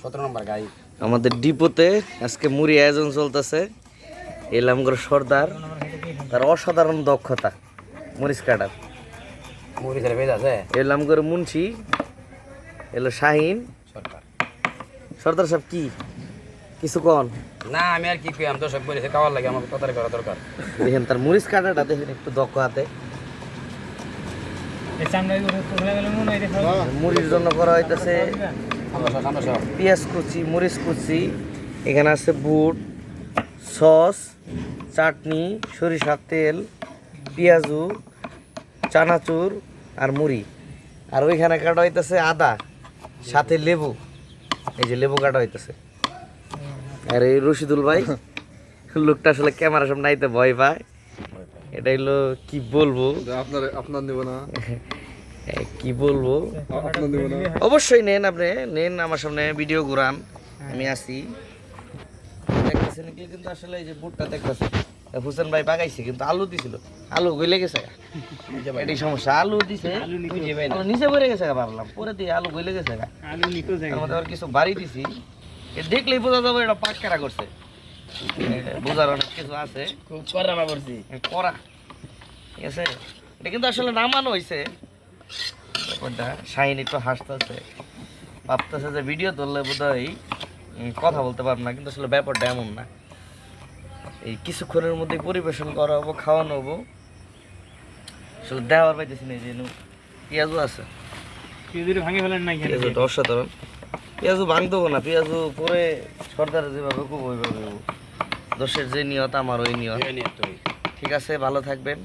17 নম্বর গাই আমাদের ডিপোতে আজকে মুড়ি আয়োজন চলতেছে। এলাম করে সর্দার, তার অসাধারণ দক্ষতা মরিচ কাটার। মুড়ি ছেড়ে ভেজা আছে এলাম করে মুন্সি, এলো শাহিন। সরকার। সর্দার সাহেব কি কিছু কন? না আমি আর কি কই, আমি তো সব বলেছি খাওয়ার লাগে, আমাকে তরকারি করা দরকার। দেখেন তার মরিচ কাটাটা দেখেন একটু দক্ষ হাতে। মুড়ির জন্য করা হইতেছে আমরা সব পেঁয়াজ কুচি, মরিচ কুচি, এখানে আছে বুট, সস, চাটনি, সরিষার তেল, পেঁয়াজু, চানাচুর আর মুড়ি। আর ওইখানে কাটা হইতেছে আদা, সাথে লেবু। এই যে লেবু কাটা হইতেছে। আর এই রশিদুল ভাই লোকটা আসলে ক্যামেরা সামনে আইতে ভয় পায়। এটা হইলো কি বলবো, আপনার নেব না, কি বলবো, আপনার নেব না। অবশ্যই নেন, আপনি নেন, আমার সামনে ভিডিও ঘুরান, আমি আসি। দেখতেছেন এগুলো কিন্তু আসলে এই যে বুটটা দেখতেছে হুসেন ভাই বাগাইছে, কিন্তু আলু দিছিল, আলু গলে গেছে। এটাই সমস্যা, আলু দিছে আলু নিচে পড়ে গেছে, ভাবলাম পরে দিয়ে আলু গলে গেছে। আমাদের আবার কিছু বাড়ি দিছি, দেখলেই বোঝা যাবে এটা পাক কারা করছে। বোঝার অনেক কিছু আছে, খুব করা করছি করা, ঠিক আছে। এটা কিন্তু আসলে নামানো হয়েছে। ব্যাপারটা শাহিন একটু হাসতেছে, ভাবতেছে যে ভিডিও ধরলে বোধহয় কথা বলতে পারবো না, কিন্তু আসলে ব্যাপারটা এমন না। এই কিছুক্ষণের মধ্যে পরিবেশন করা হবো, খাওয়ানো হবো। আসলে দেওয়ার পাইতেছি না, যে পেঁয়াজও আছে, পেঁয়াজটা অসাধারণ। পেঁয়াজও ভাঙতেবো না, পেঁয়াজও পরে সর্দারে যেভাবে খুব ওইভাবে দোষের যে নিয়ত আমার ওই নিয়ত। ঠিক আছে, ভালো থাকবেন।